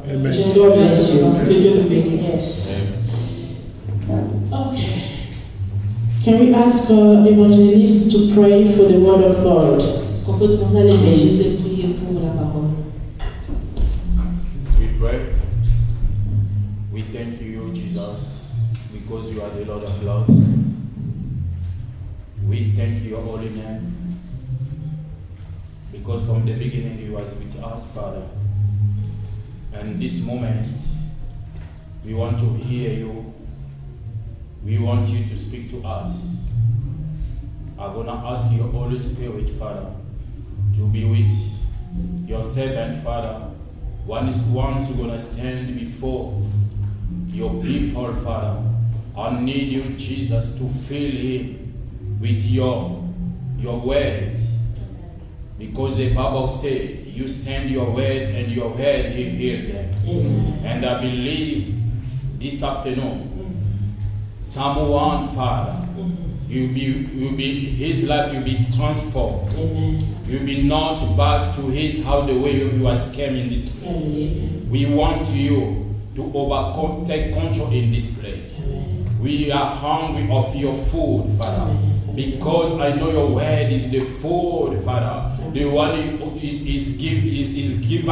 Amen. God bless you. Que Dieu vous bénisse. Yes. Okay. Can we ask evangelist to pray for the word of God? Est-ce qu'on peut demander à l'évangéliste de prier pour la parole? We pray. We thank you, Jesus, because you are the Lord of Lords. We thank your holy name, because from the beginning you was with us, Father. And this moment, we want to hear you. We want you to speak to us. I'm going to ask your Holy Spirit, Father, to be with your servant, Father. Once you're going to stand before your people, Father, I need you, Jesus, to fill him with your word. Because the Bible says, you send your word and your word will heal them. Amen. And I believe this afternoon, someone, Father, his life will be transformed. Amen. You'll be not back to how the way you was came in this place. Amen. We want you to take control in this place. Amen. We are hungry of your food, Father. Amen. Because I know your word is the food, Father. The one is give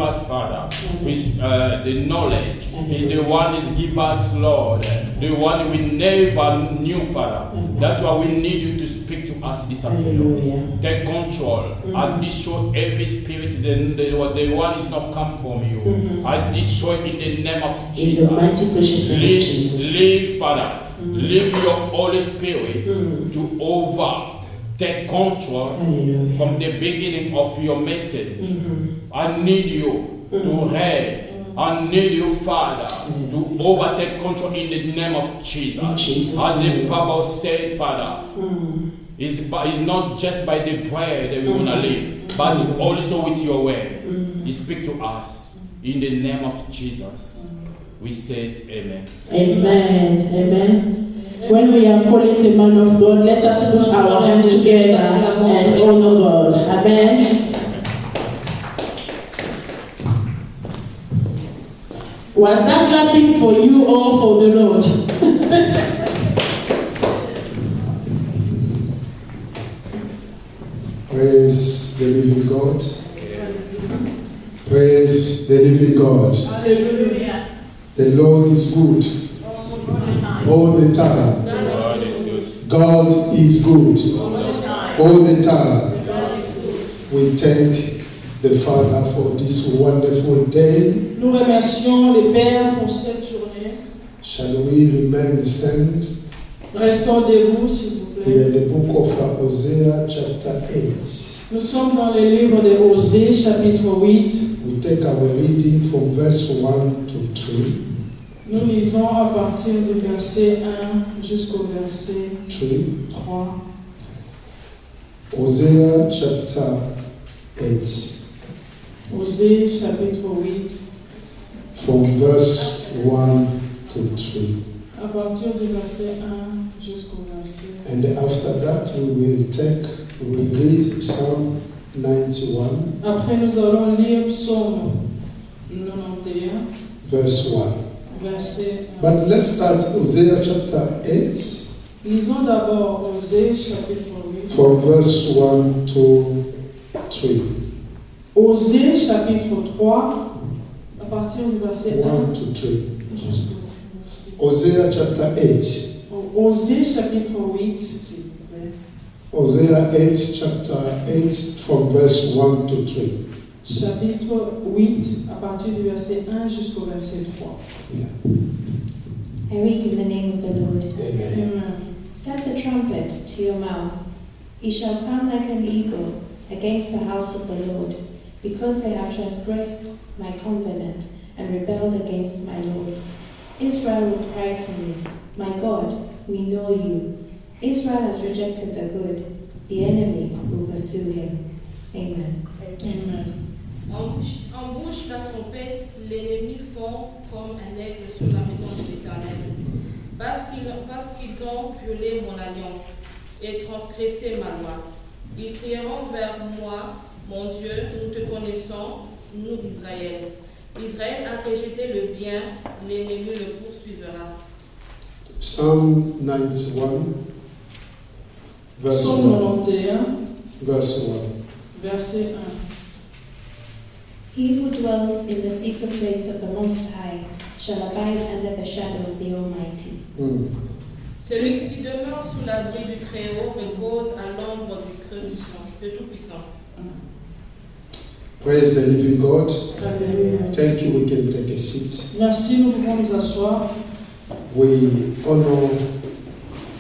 us, Father, with the knowledge. The one is give us, Lord, the one we never knew, Father. That's why we need you to speak to us this afternoon. Take control. I destroy every spirit. The one is not come from you. I destroy in the name of Jesus. In the mighty precious name of Jesus. Leave, Father. Leave your Holy Spirit to take control from the beginning of your message. I need you to hear. I need you, Father, to overtake control in the name of Jesus. As the Bible said, Father, it's not just by the prayer that we're going to live, but also with your word. You speak to us in the name of Jesus. We say amen. Amen. Amen. When we are calling the man of God, let us put our hand together and honor God. Amen. Was that clapping for you or for the Lord? Praise the living God. Praise the living God. Hallelujah. The Lord is good all the time. God is good. God is good all the time. We thank the Father for this wonderful day. Nous remercions le Père pour cette journée. Shall we remain stand? Restons debout, s'il vous We are plaît. in the book of Hosea, chapter 8. Nous sommes dans le livre de Osée, chapitre 8. We take our reading from verse 1 to 3. Nous lisons à partir du verset 1 jusqu'au verset 3. Hosea chapter 8. Osée, chapitre 8. From verse 1 to 3. À partir du verset 1 jusqu'au verset. And after that we will read Psalm 91, Après, nous allons lire Psaume 91, verse 1. verset 1. But let's start Hosea chapter 8, Lisons d'abord Osée, chapitre 8. from verse 1 to 3. Osée, chapitre 3, à partir du verset 1 1 to 3. jusqu'au verset. Hosea chapter 8. Osée, chapitre 8, s'il vous plaît. Hosea 8, chapter 8, from verse 1 to 3. Chapitre 8, à partir du verset 1 jusqu'au verset 3. Yeah. I read in the name of the Lord. Amen. Amen. Set the trumpet to your mouth. He shall come like an eagle against the house of the Lord, because they have transgressed my covenant and rebelled against my Lord. Israel will cry to me, my God, we know you. Israel has rejected the good. The enemy will pursue him. Amen. Amen. Embouche la trompette, l'ennemi fond comme un aigle sur la maison de l'Éternel. Parce qu'ils ont violé mon alliance et transgressé ma loi. Ils crieront vers moi, mon Dieu, nous te connaissons, nous Israël. Israël a rejeté le bien, l'ennemi le poursuivra. Psalm 91, verse Psaume 1. 91, Verse 1. verset 1. He who dwells in the secret place of the Most High shall abide under the shadow of the Almighty. Celui qui demeure sous l'abri du Très-Haut repose à l'ombre du Tout-Puissant. Praise the living God. Alléluia. Thank you. We can take a seat. Merci, nous pouvons nous asseoir. We honor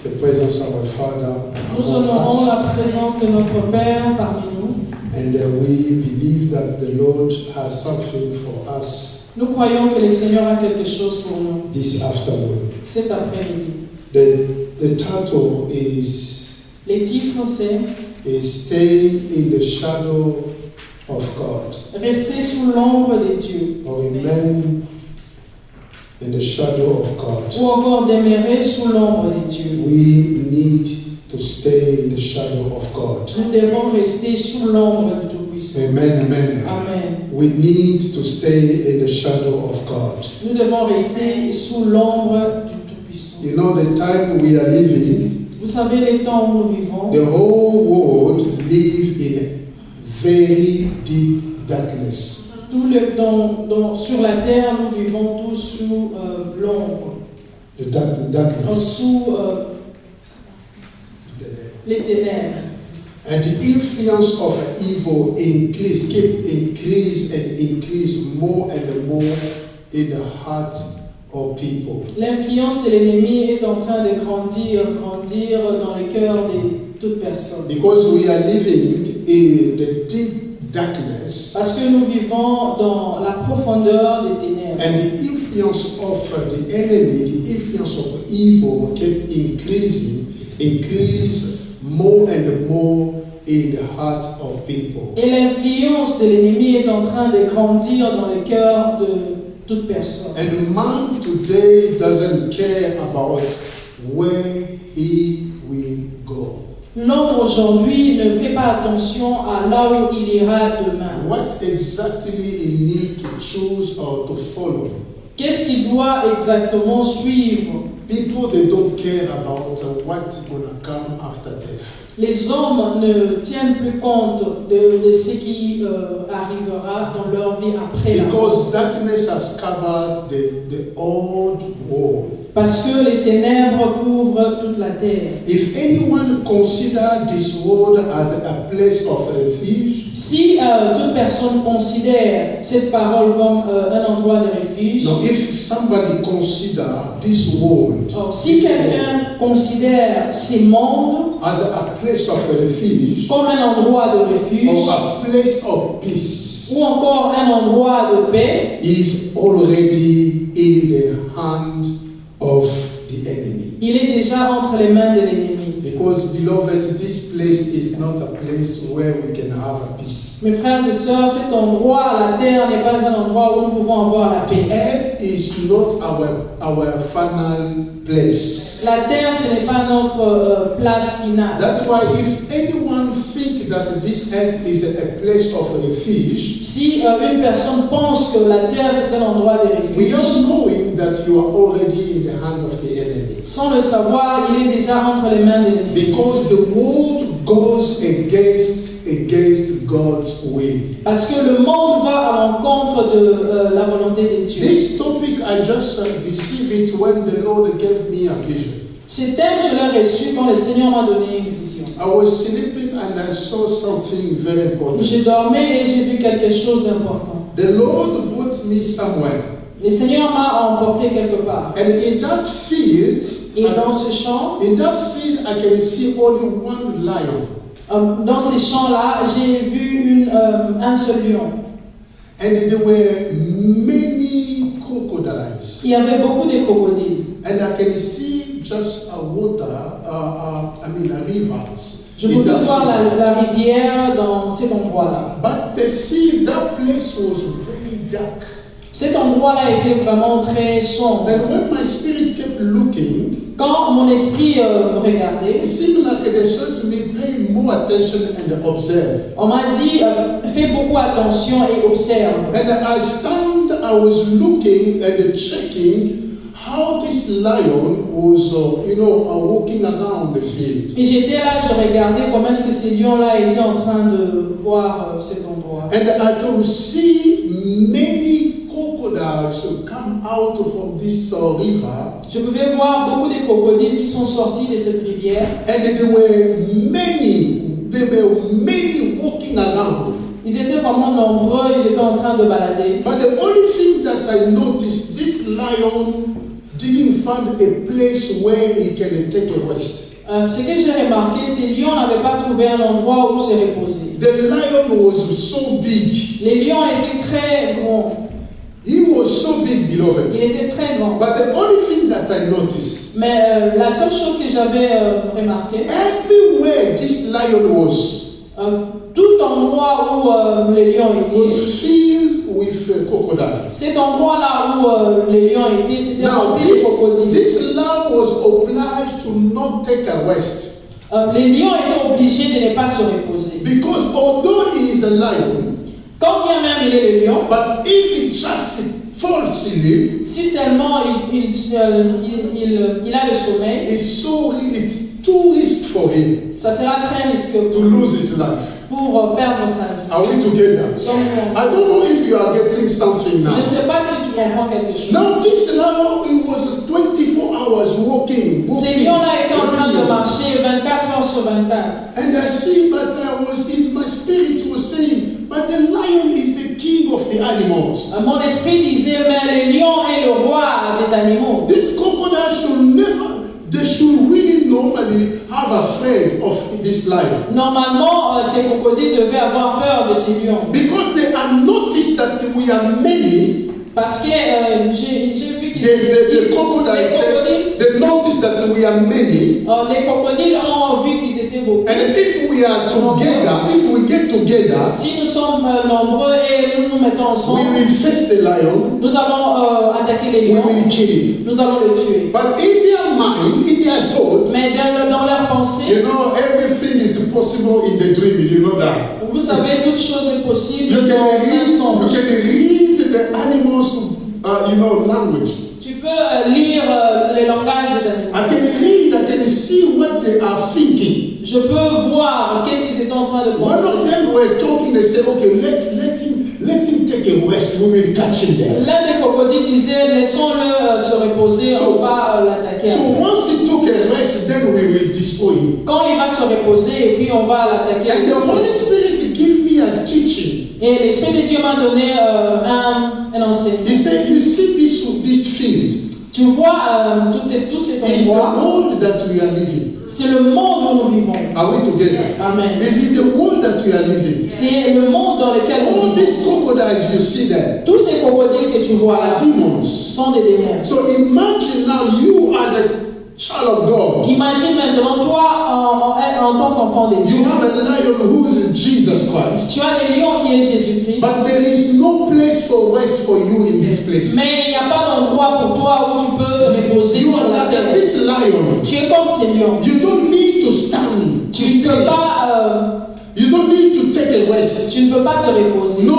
the presence of our Father Nous among honorons us, la présence de notre Père parmi nous. and we believe that the Lord has something for us Nous croyons que le Seigneur a quelque chose pour nous this afternoon. cet après-midi. The title is Les titres, c'est Stay in the Shadow of God, Rester sous l'ombre des dieux or Remain in the Shadow of God. ou encore demeurer sous l'ombre des dieux. We need to stay in the shadow of God. Nous devons rester sous l'ombre du Tout-Puissant. Amen, amen. Amen. We need to stay in the shadow of God. Nous devons rester sous l'ombre du Tout-Puissant. You know, the time we are living, Vous savez, les temps où nous vivons, the whole world live in a very deep darkness. sur la terre, nous vivons tous sous l'ombre, The darkness. sous les ténèbres. And the influence of evil keep increase more and more in the heart of people. L'influence de l'ennemi est en train de grandir dans le cœur de toute personne. Because we are living in the deep darkness, Parce que nous vivons dans la profondeur des ténèbres. and the influence of the enemy, the influence of evil kept increase more and more in the heart of people. Et l'influence de l'ennemi est en train de grandir dans le cœur de toute personne. And man today doesn't care about where he will go. L'homme aujourd'hui ne fait pas attention à là où il ira demain. What exactly he need to choose or to follow. Qu'est-ce qu'il doit exactement suivre? People, they don't care about what's going to come after death. Les hommes ne tiennent plus compte de ce qui arrivera dans leur vie après la mort. Because darkness has covered the old world. Parce que les ténèbres couvrent toute la terre. If anyone consider this world as a place of refuge, Si toute personne considère cette parole comme un endroit de refuge, no, if somebody consider this world si quelqu'un considère ces mondes as a place of refuge comme un endroit de refuge or a place of peace, ou encore un endroit de paix, is already in the hand of the enemy. il est déjà entre les mains de l'ennemi. Because, beloved, this place is not a place where we can have a peace. Mes frères et sœurs, cet endroit, la terre, n'est pas un endroit où nous pouvons avoir la The paix. earth is not our final place. La terre, ce n'est pas notre place finale. That's why if anyone think that this earth is a place of refuge, Si une personne pense que la terre, c'est un endroit de refuge, without knowing that you are already in the hand of the enemy. sans le savoir, il est déjà entre les mains de l'ennemi. Because the world goes against God's will. Parce que le monde va à l'encontre de la volonté de Dieu. This topic, I just received it when the Lord gave me a vision. Ce thème, je l'ai reçu quand le Seigneur m'a donné une vision. I was sleeping and I saw something very important. Je dormais et j'ai vu quelque chose d'important. The Lord put me somewhere. Le Seigneur m'a emporté quelque part. And in that field, Et dans ce champ, I can see only one lion. dans ces champs-là, j'ai vu un seul lion. And there were many crocodiles. Il y avait beaucoup de crocodiles. And I can see just rivers. Je in pouvais that voir field. la rivière dans cet endroit-là. But that place was very dark. Cet endroit-là était vraiment très sombre. And when my spirit kept looking, Quand mon esprit me regardait, it seemed like they said to me, pay more attention and observe. on m'a dit, fais beaucoup attention et observe. And I stand I was looking and checking how this lion was, walking around the field. Et j'étais là, je regardais comment est-ce que ces lions-là étaient en train de voir cet endroit. And I could see many crocodiles come out from this river. Je pouvais voir beaucoup de crocodiles qui sont sortis de cette rivière. And there were many walking around. Ils étaient vraiment nombreux, ils étaient en train de balader. But the only thing that I noticed, this lion didn't find a place where he can take a rest. Ce que j'ai remarqué, ces lions n'avaient pas trouvé un endroit où se reposer. The lion was so big. Les lions étaient très grands. He was so big, beloved. Il était très grand. But the only thing that I noticed, Mais la seule chose que j'avais remarqué, everywhere this lion was tout endroit où les lions étaient, filled with crocodiles. cet endroit-là où les lions étaient, c'était Now, rempli de crocodiles. this lion was obliged to not take a rest. Les lions étaient obligés de ne pas se reposer. Because although he is a lion, Quand bien même il est le lion, but if he just falls asleep, si seulement il a le sommeil, it's too risky for him ça sera très risqué to lose his life. pour perdre sa vie. Are we together? Sommes-nous I don't know if you are getting something now. Je ne sais pas si tu comprends quelque chose. Now this lion, it was 24 hours walking. Ces lions-là étaient en train de marcher 24 heures sur 24. And I see, but my spirit was saying, but the lion is the king of the animals. Mon esprit disait, mais le lion est le roi des animaux. This crocodile they should really normally have a friend of this lion. Normalement, ces crocodiles devaient avoir peur de ces lions. Because they are noticed that we are many. Parce que j'ai vu qu'ils The crocodiles, they noticed that we are many. les crocodiles ont vu qu'ils étaient beaucoup. And if we are together, if we get together, Si nous sommes nombreux et nous nous mettons we ensemble, will face the lion, nous allons attaquer les we lions, will kill him. nous allons le tuer. But in their mind, in their thoughts, Mais dans leur pensée, everything is possible in the dream, you know that. vous savez, toute chose est possible You dans can un songe. read the animals, language. Tu peux lire le langage des animaux. I can see what they are thinking. Je peux voir qu'est-ce qu'ils étaient en train de One of penser. them were talking, they said, okay, let him take a rest, we will catch him there. L'un des crocodiles disait, laissons-le se reposer, So- on va l'attaquer. So once he took a rest, then we will destroy him. Quand il va se reposer, et puis on va l'attaquer. And the Holy Spirit gave me a teaching. Et l'Esprit de Dieu m'a donné un enseignement. He said, you see this field, Tu vois, tout cet it is the endroit, world that we are living. c'est le monde où nous vivons. Are we together? Amen. This is the world that we are living. C'est le monde dans lequel nous All vivons. these crocodiles you see there Tous ces crocodiles que tu vois là are demons. sont des démons. So imagine now you as a child of God. Imagine maintenant toi en tant qu'enfant de Dieu. You have a lion who is Jesus Christ. Tu as le lion qui est Jésus-Christ. But there is no place for rest for you in this place. Mais il n'y a pas d'endroit pour toi où tu peux te reposer You sur are la like terre. this lion. Tu es comme ces lions. You don't need to stand. Tu ne peux pas, You don't need to take a rest. tu ne peux pas te reposer. No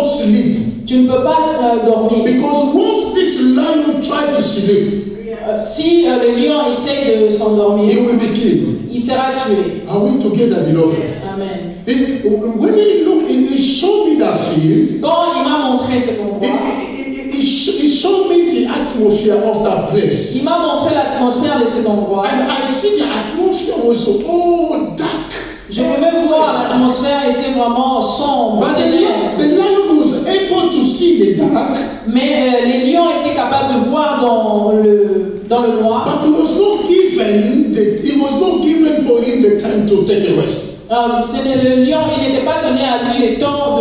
sleep. Tu ne peux pas dormir. Because once this lion tries to sleep, Si le lion essaie de he s'endormir, will be killed. il sera tué. Are we together, beloved? Amen. When he showed me that field, Quand il m'a montré cet endroit, he showed me the atmosphere of that place. il m'a montré l'atmosphère de cet endroit. And I see the atmosphere was all dark. Je pouvais voir l'atmosphère était vraiment sombre, But ténèbres. the lion was able to see the dark, Mais les lions étaient capables de voir dans le noir. but it was not given for him the time to take a rest. Le lion, il n'était pas donné à lui le temps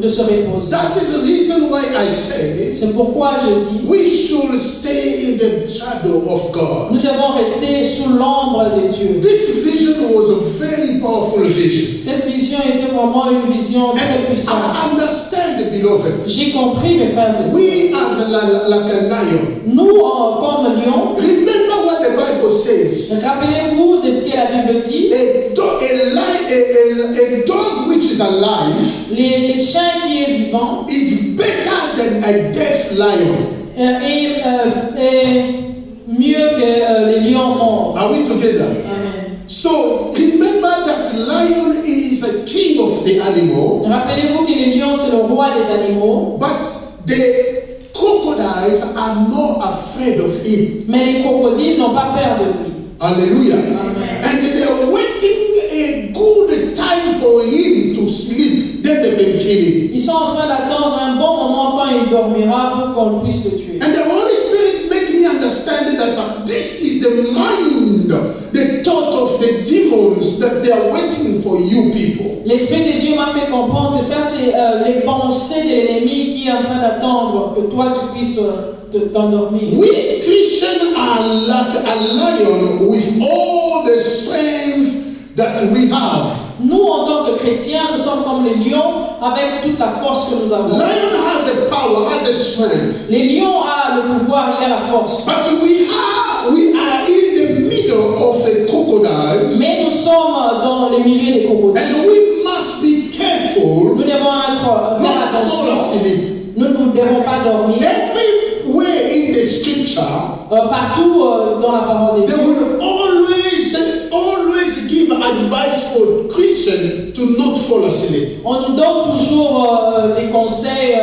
de se reposer. That is the reason why I say C'est pourquoi je dis, we should stay in the shadow of God. nous devons rester sous l'ombre de Dieu. This vision was a very powerful vision. Cette vision était vraiment une vision très And puissante. I understand, beloved. J'ai compris, mes frères et sœurs. We as like a lion. Nous, comme lions, Remember what the Bible says. rappelez-vous de ce que la Bible dit. A a dog which is alive Les chiens qui est vivant is better than a deaf lion. est mieux que les lions morts. Are we together? Amen. So remember that the lion is a king of the animal, Rappelez-vous que les lions, c'est le roi des animaux, but the crocodiles are not afraid of him. mais les crocodiles n'ont pas peur de lui. Hallelujah. Amen. And they are waiting a good time for him to sleep, then they can kill him. Ils sont en train d'attendre un bon moment quand il dormira pour qu'on puisse le tuer. And the Holy Spirit make me understand that this is the mind, the thought of the demons that they are waiting for you people. L'Esprit de Dieu m'a fait comprendre que ça, c'est les pensées de l'ennemi qui est en train d'attendre que toi, tu puisses t'endormir. We Christians are like a lion with all the strength that we have. Nous, en tant que chrétiens, nous sommes comme les lions avec toute la force que nous avons. Lion has a power, has a strength. Les lions ont le pouvoir, il a la force. But we are in the middle of a crocodile. Mais nous sommes dans le milieu des crocodiles. And we must be careful Nous devons faire not to fall attention. asleep. Nous ne devons pas dormir. Everywhere in the scripture, Partout dans la parole de they Dieu, will always give advice for Christians to not fall asleep. on nous donne toujours les conseils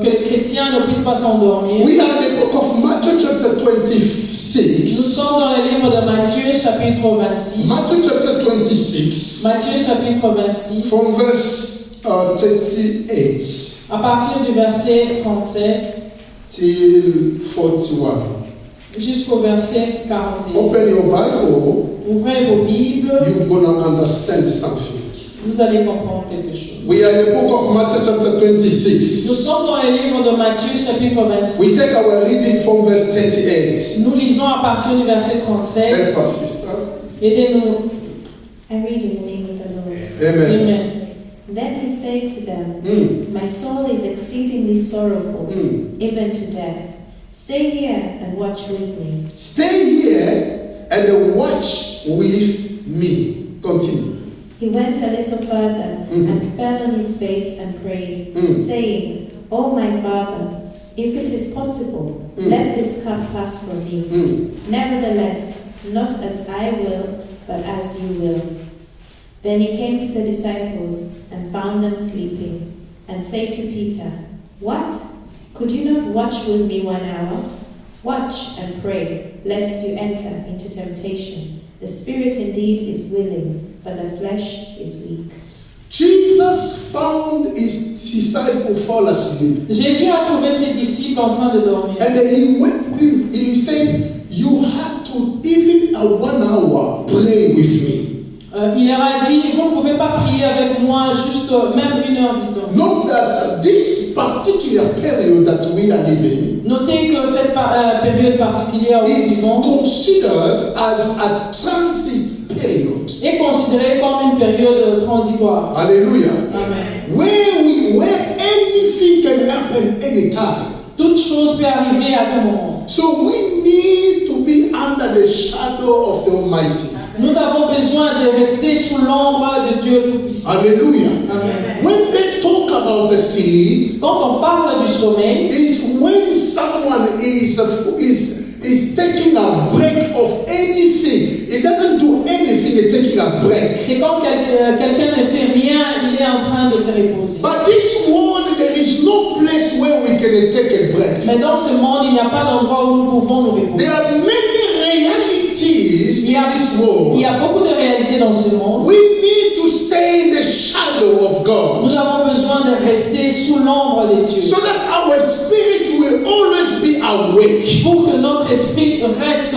que les chrétiens ne puissent pas s'endormir. We are in the book of Matthew chapter Nous 26. sommes dans le livre de Matthieu chapitre 26. Matthew chapter 26, Matthieu chapitre 26, from verse 38 à partir du verset 37 till 41. jusqu'au verset 41. Open your Bible, Ouvrez vos Bibles, you're going to understand something. vous allez comprendre quelque chose. We are in the book of Matthew chapter Nous 26. sommes dans le livre de Matthieu chapitre 26. We take our reading from verse 38. Nous lisons à partir du verset Help 37. us, sister. Aidez-nous. I read in the name of the Lord. Amen. Amen. Then he said to them, Mm. My soul is exceedingly sorrowful, Mm. even to death. Stay here and watch with me. Stay here and watch with me. Continue. He went a little further Mhm. and fell on his face and prayed, saying, Oh my Father, if it is possible, let this cup pass from me. Nevertheless, not as I will, but as you will. Then he came to the disciples and found them sleeping, and said to Peter, What? Could you not watch with me 1 hour? Watch and pray, lest you enter into temptation. The spirit indeed is willing, but the flesh is weak. Jesus found his disciple fall asleep. Jésus a trouvé ses disciples en train de dormir. And then he went with him. He said, You have to, even a 1 hour, pray with me. Il leur a dit, vous ne pouvez pas prier avec moi juste même 1 heure du temps. Note that this particular period that we are living Notez que cette période particulière où nous is vivons considered as a transit period. est considérée comme une période transitoire. Hallelujah. Amen. Where anything can happen anytime. Toute chose peut arriver à tout moment. So we need to be under the shadow of the Almighty. Nous avons besoin de rester sous l'ombre de Dieu Tout-Puissant. Hallelujah. Amen. When they talk about the sleep, Quand on parle du sommeil, is when someone is taking a break of anything. It doesn't do anything, it's taking a break. c'est quand quelqu'un ne fait rien, il est en train de se reposer. But this world, there is no place where we can take a break. Mais dans ce monde, il n'y a pas d'endroit où nous pouvons nous reposer. There are many realities in this Il world. y a beaucoup de réalités dans ce monde. We need to stay in the shadow of God Nous avons besoin de rester sous l'ombre de Dieu so that our spirit will always be awake. pour que notre esprit reste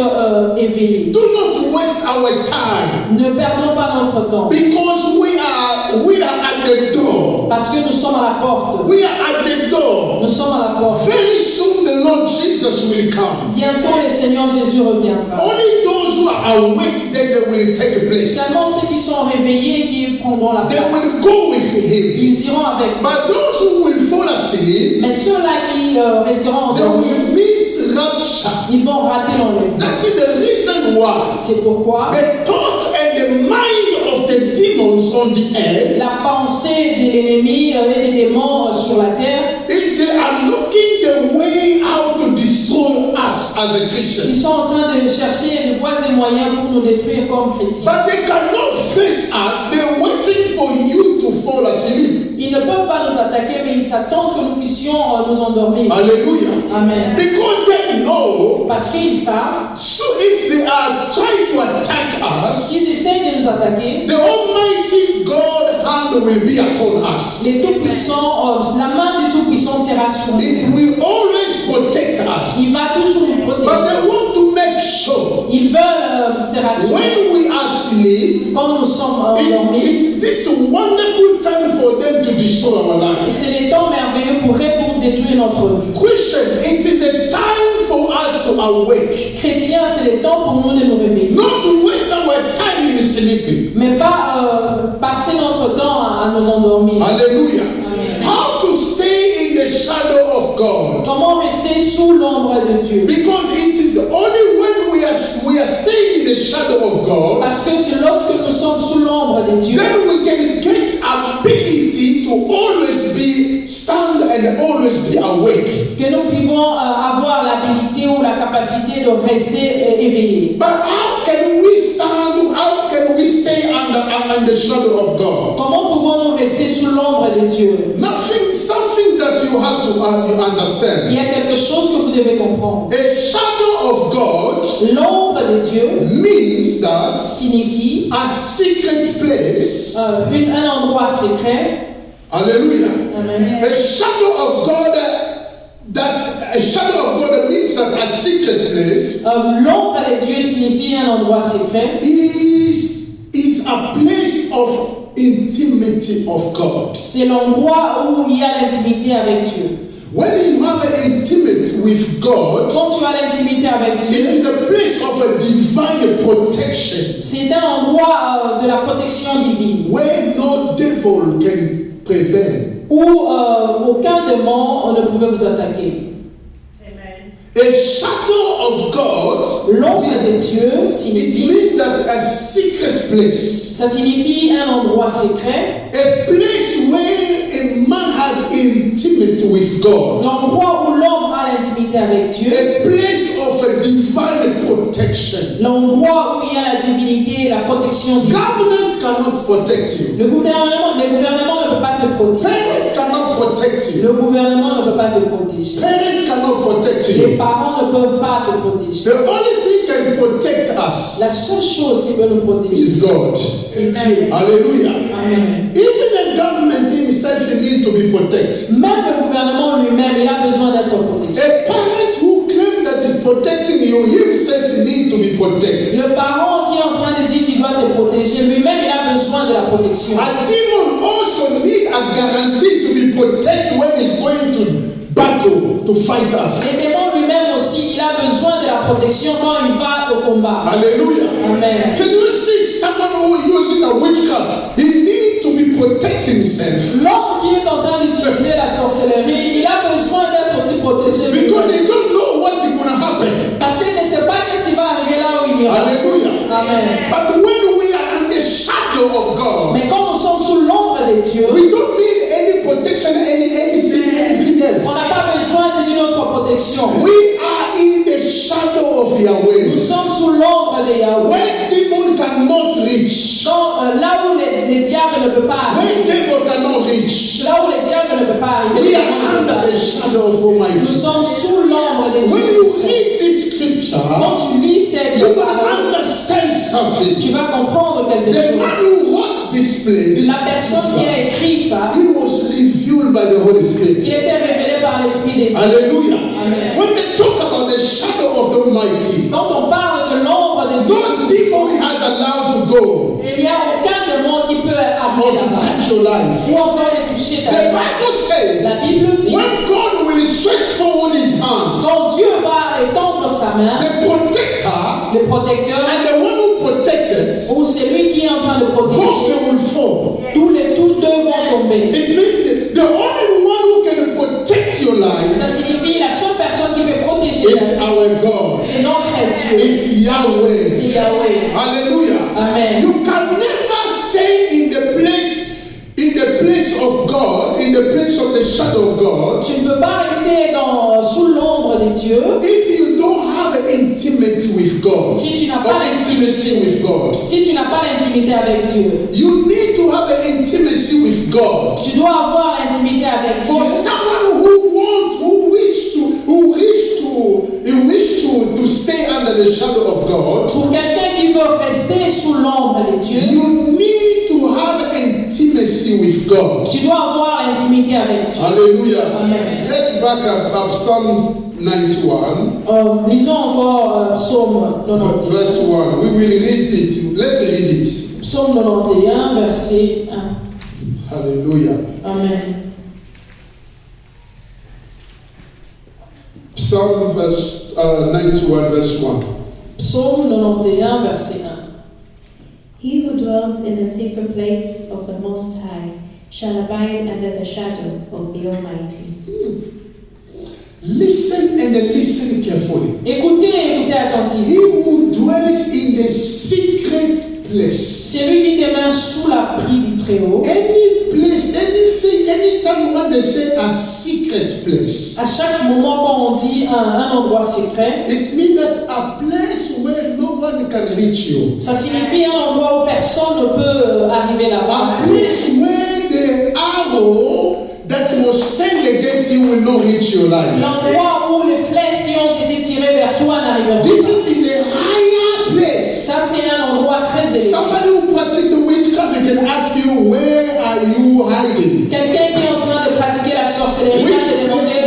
éveillé. Do not waste our time Ne perdons pas notre temps because we are at the door. parce que nous sommes à la porte. We are at the door. Nous sommes à la porte. Very soon the Lord Jesus will come. Bientôt le Seigneur Jésus reviendra. Only those who are awake, then they will take place. Seulement ceux qui sont réveillés qui prendront la They place. will go with him. Ils iront avec. But those who will fall asleep, Mais ceux-là qui resteront they endormis, will miss rapture. ils vont rater l'enlèvement. That is the reason why C'est pourquoi the thought and the mind of the demon demons on the earth La pensée de l'ennemi et des démons sur la terre, is they are looking the way how to destroy us as a ils Christian. sont en train de chercher de voies et moyens pour nous détruire comme chrétiens. But they cannot face us. They're waiting for you to fall asleep. Ils ne peuvent pas nous attaquer, mais ils s'attendent que nous puissions nous endormir. Hallelujah. Amen. Because they know, Parce qu'ils savent, so if they are trying to attack us, s'ils essayent de nous attaquer, the Almighty God hand will be upon us. les tout-puissants, la main du tout-puissant sera sur nous. It will always protect Il us. va toujours nous But protéger. they want to make sure Ils veulent se rassurer. when we are asleep, Quand nous sommes endormis, it's this wonderful time for them to destroy our et lives. c'est des temps merveilleux pour détruire notre vie. Christian, it is a time for us to awake. Chrétiens, c'est le temps pour nous de nous réveiller. Not to waste our time in sleeping. Mais pas passer notre temps à nous endormir. Hallelujah. Amen. How to stay in the shadow of God. Comment rester sous l'ombre de Dieu? Because it is only when we are staying in the shadow of God, Parce que c'est lorsque nous sommes sous l'ombre de Dieu then we can get ability to always be stand and always be awake. que nous pouvons avoir l'habilité ou la capacité de rester éveillés. But how can we stand? How can we stay under the shadow of God? Comment pouvons-nous rester sous l'ombre de Dieu? Something that you have to Il understand. y a quelque chose que vous devez comprendre. A shadow of God L'ombre de Dieu means that signifie a secret place. un endroit secret. Hallelujah. Amen. A shadow of God means that a secret place L'ombre de Dieu signifie un endroit secret. is a place of intimacy of God. C'est l'endroit où il y a l'intimité avec Dieu. When you have an intimate with God, Quand tu as l'intimité avec it Dieu, is a place of a divine protection c'est un endroit de la protection divine where no devil can prevail. où aucun démon ne pouvait vous attaquer. A shadow of God, L'ombre de Dieu it signifie, means that a secret place. ça signifie un endroit secret, A place where a man had intimacy with God. l'endroit où l'homme a l'intimité avec Dieu, A place of a divine protection. l'endroit où il y a la divinité et la protection divine. Government cannot protect you. Le gouvernement ne peut pas te protéger. Parents cannot protect you. Le gouvernement ne peut pas te protéger. Parents cannot protect Les you. parents ne peuvent pas te protéger. The only thing can protect us La seule chose qui peut nous protéger, is God. c'est Dieu. Hallelujah. Amen. Even the government himself needs to be protected. Même le gouvernement lui-même, il a besoin d'être protégé. A parent who claims that is protecting you himself needs to be protected. Le parent qui est en train de dire qu'il doit te protéger, lui-même, il a besoin de la protection. A demon also needs a guarantee to be protected when he's going to battle to fight us. Le démon lui-même aussi, il a besoin de la protection quand il va au combat. Hallelujah. Amen. Can you see someone who is using a witchcraft? He needs to be protecting himself L'homme qui est en train d'utiliser la sorcellerie, il a besoin d'être aussi protégé. because he don't know what is going to happen. Parce qu'il ne sait pas qu'est-ce qui va arriver là où il ira. Hallelujah. Amen. But when we are in the shadow of God, Mais quand nous sommes sous l'ombre de Dieu, we don't need any protection, anything on else. n'a pas besoin de notre protection. We are in the shadow of Nous Yahweh, sommes sous l'ombre de Yahweh. where demon cannot reach, Donc, là où les diables ne peuvent pas where arriver, devil cannot reach. là où les diables ne peuvent pas arriver, We les are démons ne peuvent under pas the arriver. shadow of Nous Almighty. sommes sous l'ombre de When Dieu. you read this scripture, Quand tu lis cette you will parole, understand something. tu vas comprendre quelque The man chose. who wrote this play, this La personne qui a scripture, écrit ça, he was revealed by the Holy il Spirit. était révélé par l'Esprit de Dieu. Hallelujah. Amen. When they talk about the shadow of the Almighty, Quand on parle de l'ombre de Dieu, no demon has allowed to go il n'y a aucun démon qui peut or arriver to là-bas. touch your life. Ou encore de toucher ta The vie. Bible says, La Bible dit, when God will stretch forward his hand, quand Dieu va étendre sa main, the protector le protecteur, and the one who protected, ou celui qui est en train de both protéger, they will fall. tous deux vont tomber. It means the only one who can protect your life Ça signifie la seule personne qui peut protéger is la vie, our God. c'est notre Dieu, It's Yahweh. c'est Yahweh. Hallelujah. Amen. You can never stay in place of God, in the place of the shadow of God, Tu ne peux pas rester sous l'ombre des dieux if you don't have an intimacy with God, si tu n'as or pas intimacy with God. si tu n'as pas l'intimité avec Dieu. You need to have an intimacy with God. Tu dois avoir l'intimité avec For Dieu. someone who wish to stay under the shadow of God, Pour quelqu'un qui veut rester sous l'ombre des dieux, you need to have intimacy with God. tu dois avoir l'intimité avec Dieu. Hallelujah. Amen. Let's back up Psalm 91, Lisons encore Psaume 91. verse 1. We will read it. Let's read it. Psaume 91, verset 1. Hallelujah. Amen. Psalm 91, verse 1. Psaume 91, verset 1. He who dwells in the secret place of the Most High shall abide under the shadow of the Almighty. Listen and listen carefully. Écoutez et écoutez attentivement. He who dwells in the secret place. C'est lui qui demeure sous l'abri du Très-Haut. Any place, anything, anytime when they say a secret place, À chaque moment, quand on dit un endroit secret, it means that a place where no one can reach you. ça signifie un endroit où personne ne peut arriver A là-bas. place where the arrow that was sent against you will not reach your life. L'endroit où les flèches qui ont été tirées vers toi n'arriveront This pas. is a higher place. Ça, c'est un endroit très élevé. Somebody who practices witchcraft can ask you, where are you hiding? Quelqu'un qui est en train de pratiquer la sorcellerie va te demander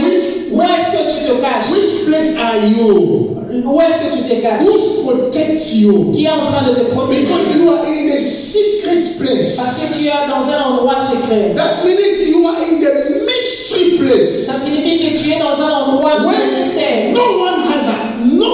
où est-ce que tu te caches? Which place are you? Où est-ce que tu te caches? Who protects you? Qui est en train de te protéger? Because you are in a secret place. Parce que tu es dans un endroit secret. That means you are in the mystery place. Ça signifie que tu es dans un endroit Where mystère no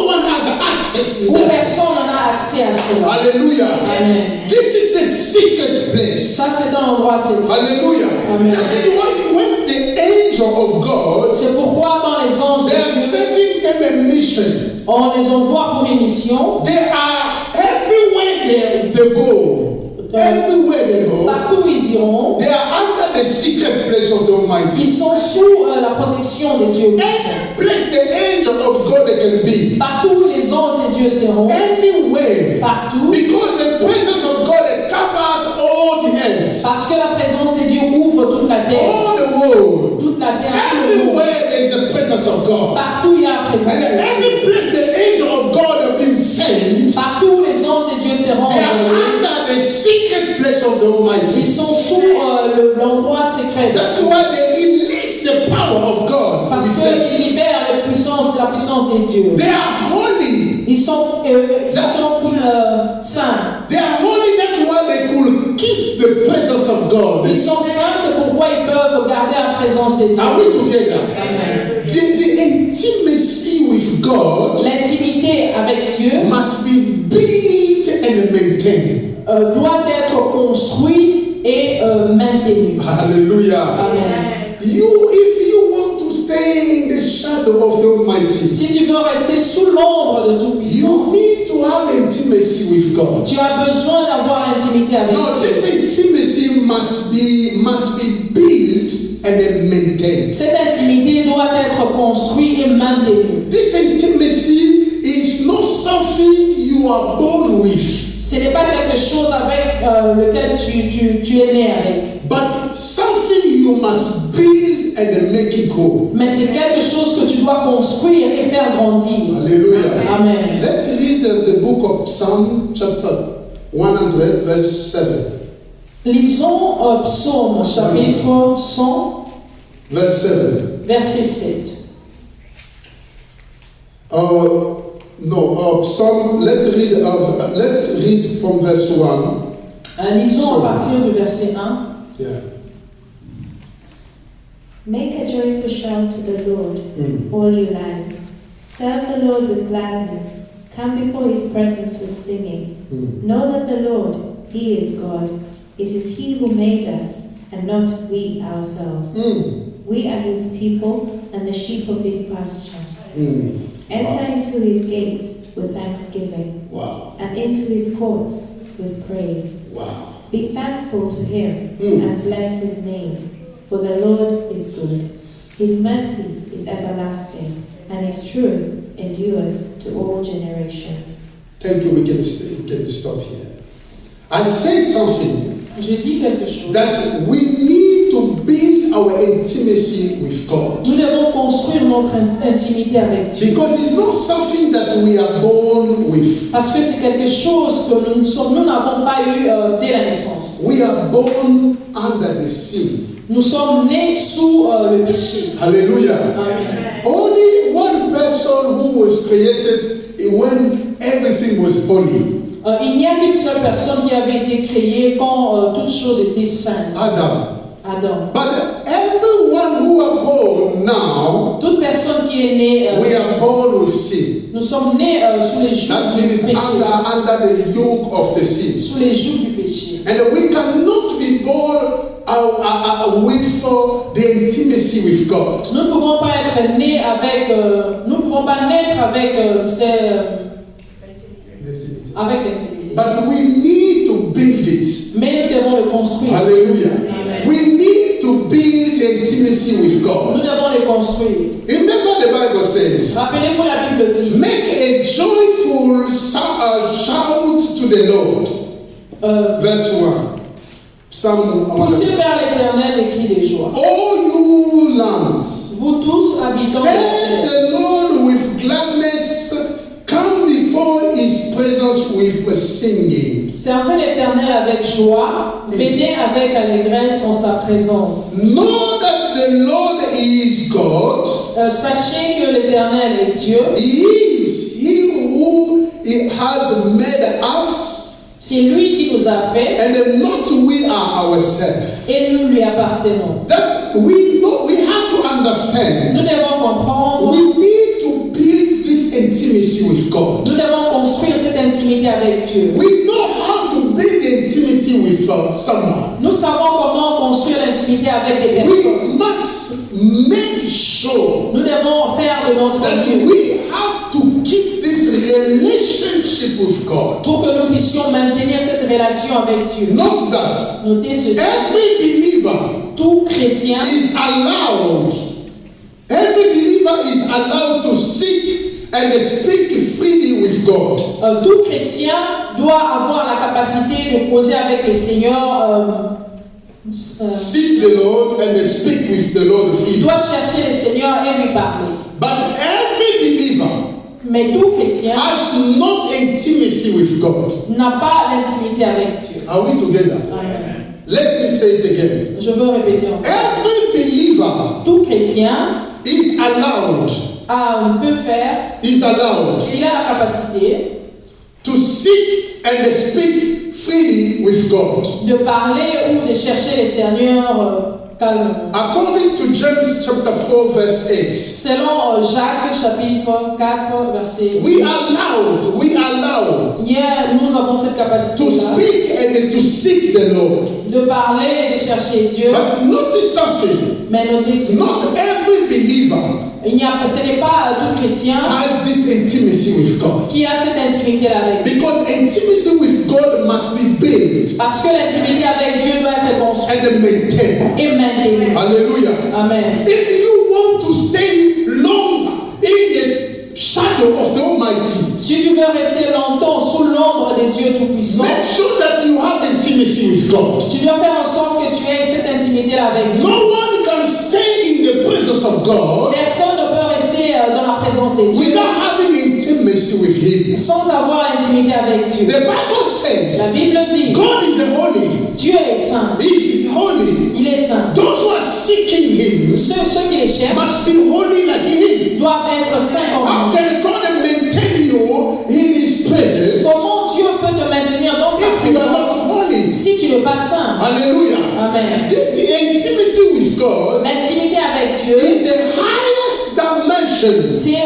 one has access to où that. personne n'en a accès à cela. Hallelujah. Amen. This is the secret place. Ça, c'est un endroit secret. Hallelujah. Amen. That is why when the angel of God, C'est pourquoi quand les anges they are de Dieu, sending them a mission. on les envoie pour une mission, They are everywhere they go. Everywhere they go, partout où ils iront, they are under the secret place of the Almighty. ils sont sous la protection de Dieu. Any place the angel of God can be, Partout où les anges de Dieu seront, anywhere, partout, because the presence of God covers all the earth, parce que la présence de Dieu couvre toute la terre, all the world. toute la terre, tout le monde. Everywhere there is the presence of God. Partout il y a la présence And de Dieu. every place the angel of God have been sent, Partout où les anges de Dieu seront they are envoyés, under the secret place of the ils Almighty. sont sous l'endroit secret. That's why they release the power of God Parce with them. qu'ils libèrent la puissance des dieux. They are holy. Ils sont saints. They are holy. That's why they could keep the presence of God. Ils sont saints, c'est pourquoi ils peuvent garder la présence de Dieu. Are we together? Amen. The intimacy with God L'intimité avec Dieu must be built and maintained. Doit être construit et maintenu. Hallelujah. Amen. If you want to stay in the shadow of the Almighty, Si tu veux rester sous l'ombre de Tout-Puissant, you need to have intimacy with God. tu as besoin d'avoir l'intimité avec No, Dieu. this intimacy must be built and then maintained. Cette intimité doit être construite et maintenue. This intimacy is not something you are born with, Ce n'est pas quelque chose avec lequel tu es né avec, but something you must build and then make it grow. mais c'est quelque chose que tu dois construire et faire grandir. Hallelujah. Amen. Let's read the book of Psalm chapter 100 verse 7. Lisons Psaume chapitre 100, Verse 7. verset 7. Psalm. Let's read from verse 1. Lisons à partir du verset 1. Yeah. Make a joyful shout to the Lord, all you lands. Serve the Lord with gladness. Come before his presence with singing. Know that the Lord, he is God. It is he who made us, and not we ourselves. We are his people and the sheep of his pasture. Enter into his gates with thanksgiving, Wow. and into his courts with praise. Wow. Be thankful to him and bless his name, for the Lord is good. His mercy is everlasting, and his truth endures to all generations. Thank you. We can stop here. I say something Je dis quelque chose. that we need to build our intimacy with God. Nous devons construire notre intimité avec Dieu. Because it's not something that we are born with. Parce que c'est quelque chose que nous n'avons pas eu dès la naissance. We are born under the sin. Nous sommes nés sous le péché. Hallelujah. Amen. Only one person who was created when everything was holy. Il n'y a qu'une seule personne qui avait été créée quand toutes choses étaient saintes. Adam. But everyone who are born now, Toute personne qui est née, we are born with sin. nous sommes nés sous les jougs That du means péché. under the yoke of the sin. Sous les jougs du péché. And we cannot be born with the intimacy with God. Nous ne pouvons pas être nés avec, nous ne pouvons pas naître avec avec l'intimité. But we need to build it. Mais nous devons le construire. Hallelujah. Amen. We need to build the intimacy with Nous God. devons le construire. Remember the Bible says, Rappelez-vous, la Bible dit. make a joyful shout to the Lord. Verse 1. Psalm 1. Poussez vers l'Éternel les cris de joie. All you lands, Vous tous habitants de la serve terre. the Lord with gladness. Come before his presence with singing. Servez l'Éternel avec joie. Venez avec allégresse en sa présence. Know that the Lord is God. Sachez que l'Éternel est Dieu. He who has made us. C'est lui qui nous a fait And not we are ourselves. et nous lui appartenons. That we have to Nous understand. devons comprendre. We need to build this intimacy with God. Nous devons construire cette intimité avec Dieu. We know how to build the intimacy with someone. Nous savons comment construire l'intimité avec des personnes. We must make sure Nous devons faire de notre that Dieu we have to keep this relationship with God. pour que nous puissions maintenir cette relation avec Dieu. Note that Notez ceci. every believer Tout chrétien is allowed. Every believer is allowed to seek and speak freely with God. Tout chrétien doit avoir la capacité de causer avec le Seigneur. Seek the Lord and speak with the Lord freely. Doit chercher le Seigneur et lui parler. But every believer Mais tout chrétien has not intimacy with God. n'a pas l'intimité avec Dieu. Are we together? Amen. Let me say it again. Je veux répéter encore. Every believer Tout chrétien is allowed, peut faire, is allowed il a la capacité to seek and speak freely with God. de parler ou de chercher le Seigneur calmement. According to James chapter 4 verse 8, Selon Jacques chapitre 4 verset we are allowed hier, nous avons cette to capacité speak and to seek the Lord. de parler et de chercher Dieu. But notice something, Mais notez ceci. not every believer Ce n'est pas tout chrétien has this intimacy with God. qui a cette intimité-là avec Dieu. Because intimacy with God must be built Parce que l'intimité avec Dieu doit être construite and maintained. et maintenue. Hallelujah. Amen. If you want to stay long in the shadow of the Almighty, Si tu veux rester longtemps sous l'ombre de Dieu Tout-Puissant, make sure that you have intimacy with God. tu dois faire en sorte que tu aies cette intimité-là avec Dieu. No one can stay in the presence of God Personne ne peut rester dans la présence de Dieu without having intimacy with Him. sans avoir l'intimité avec Dieu. The Bible La says Bible dit, God is holy. Dieu est saint. He's holy. Il est saint. Those who are seeking Him Ceux qui les cherchent must be holy like Him. doivent être saints comme How lui. can God maintain you in His presence Comment Dieu peut te maintenir dans sa if you are not présence holy? si tu n'es pas saint? Hallelujah. Amen. The intimacy with God L'intimité avec Dieu, is the highest dimension. c'est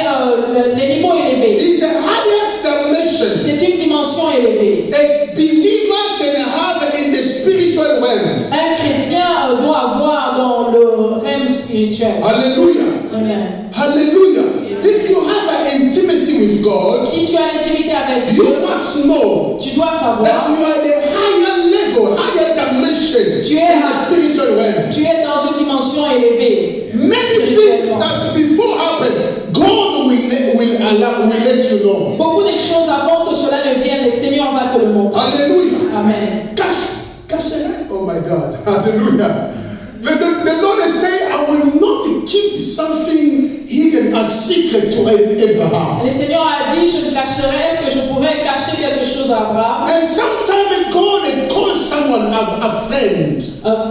le niveau élevé. It's the highest dimension C'est une dimension élevée. a believer can have in the spiritual realm. Un chrétien doit avoir dans le règne spirituel. Hallelujah. Amen. Hallelujah. If you have an intimacy with God, Si tu as l'intimité avec Dieu, you must know tu dois that savoir you are at a higher level level, higher dimension Tu in es, the spiritual realm. tu es dans une dimension élevée. Many things that before happen, God will let you know. Beaucoup de choses avant que cela ne vienne, le Seigneur va te le montrer. Hallelujah. Amen. Oh my God. Hallelujah. The Lord is saying, I will not keep something hidden a secret to Abraham. Le Seigneur a dit, je ne cacherai, est-ce que je pourrais cacher quelque chose à Abraham? And sometimes God calls someone a friend.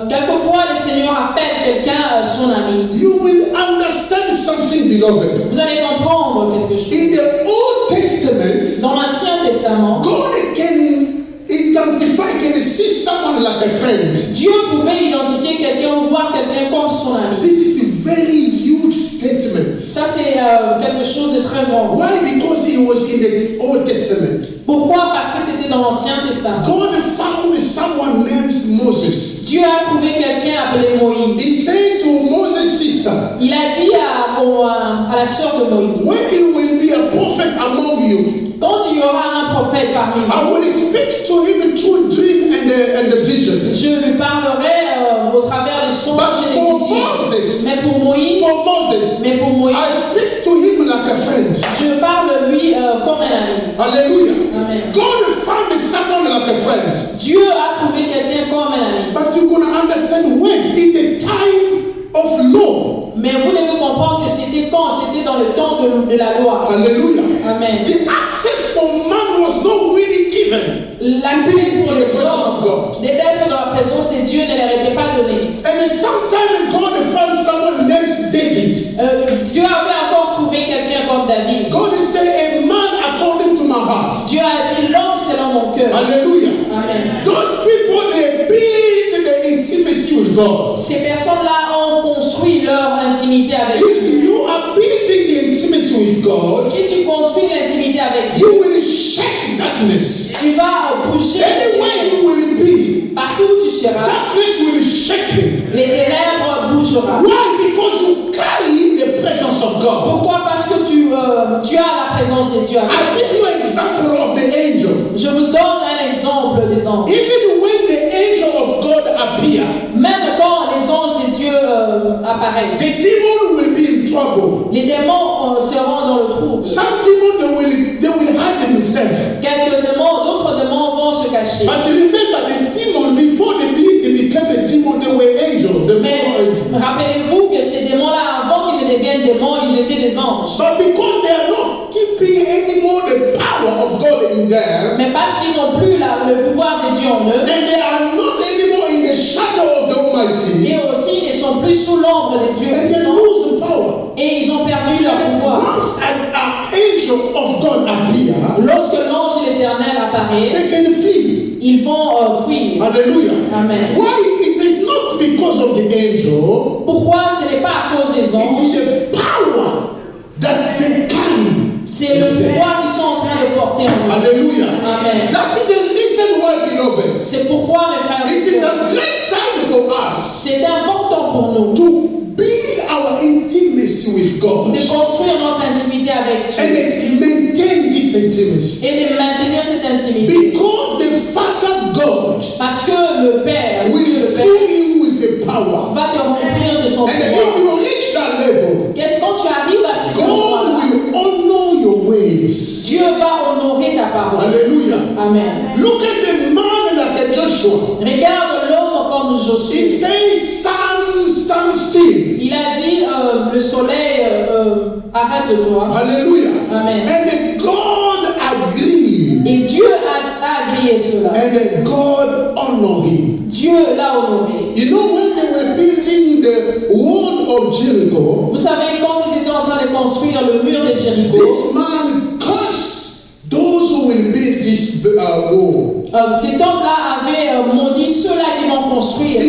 Quelquefois, le Seigneur appelle quelqu'un son ami. You will understand something, beloved. Vous allez comprendre quelque chose. In the Old Testament, Dans l'Ancien Testament, God can identify, can see someone like a friend. Dieu pouvait identifier quelqu'un ou voir quelqu'un comme son ami. This is a very huge statement. Ça, c'est quelque chose de très grand. Why? Because he was in the Old Testament. Pourquoi? Parce que c'était dans l'Ancien Testament. God found someone named Moses. Dieu a trouvé quelqu'un appelé Moïse. He said to Moses' sister, Il a dit à la sœur de Moïse, when he will be a prophet among you, quand il y aura un prophète parmi I vous, will speak to him through dream and the vision. je lui parlerai au travers des songes But et des for visions. Moses, Mais pour Moïse, I speak to him like a friend. je parle lui comme un ami. Hallelujah. Amen. God found someone like a friend. Dieu a trouvé quelqu'un comme un ami. But you're going to understand when, in the time of law. Mais vous devez comprendre que c'était quand? C'était dans le temps de la loi. Hallelujah. Amen. The access for man was not really given. L'accès pour In the les presence of hommes God. d'être dans la présence de Dieu ne leur était pas donné. And sometimes God found someone named David. Dieu avait encore trouvé quelqu'un comme David. God is saying, a man according to my heart. Dieu a dit l'homme selon mon cœur. Hallelujah. Amen. Those people, they build the intimacy with God. Ces personnes-là ont construit leur intimité avec Dieu. If you are building the intimacy with God, Si tu construis l'intimité avec Dieu, you will shake darkness. tu vas bouger. Anywhere you will be, Partout où tu seras, darkness will shake him. les ténèbres bougeront. Why? Because you carry the presence of God. Pourquoi? Parce que tu as la présence de Dieu avec toi. I give you an example of the angel. Je vous donne un exemple des anges. Even when the angel of God appear, Même quand les anges de Dieu apparaissent, the demon will be in trouble. les démons seront dans le trou. Some demons they will hide themselves. Quelques démons, d'autres démons vont se cacher. But remember, the demon before they became a demon, they were angels. The Mais fallen angels. rappelez-vous que ces démons-là, avant qu'ils ne deviennent démons, ils étaient des anges. But because they are not keeping anymore the power of God in them, Mais parce qu'ils n'ont plus le pouvoir de Dieu en eux, and they are not anymore in the shadow of the Almighty, et aussi ils ne sont plus sous l'ombre de Dieu and they puissant, lose the power. et ils ont perdu leur pouvoir. Once an angel of God appear, Lorsque l'ange de l'Éternel apparaît, they can flee. ils vont fuir. Hallelujah. Amen. Why? It is not because of the angel. Pourquoi? Ce n'est pas à cause des It is anges, the power that they carry. c'est le pouvoir qu'ils sont en train de porter en eux. Hallelujah. Amen. That is the reason why, beloved. C'est pourquoi, mes frères et It is sœurs, a great time for us c'est important pour nous to build our intimacy with God de construire notre intimité avec and Dieu then maintain this intimacy. et de maintenir cette intimité. Because the Father God Parce que le Père, Dieu will le Père, fill you with the power. va te remplir de son And if pouvoir. you reach that level, Quand tu arrives à ce God moment-là, will honor your ways. Dieu va honorer ta parole. Hallelujah. Amen. Look at the man like Joshua. Regarde l'homme comme He Josué. says, sun, stand still. Il a dit, le soleil, arrête-toi. Hallelujah. Amen. And then God agreed. Et Dieu a agréé cela. And then God honored him. Dieu l'a honoré. You know, when they were building the wall of Jericho, Vous savez, quand ils étaient en train de construire le mur de Jéricho, this man cursed those who will build this wall. cet homme-là avait maudit ceux-là qui vont construire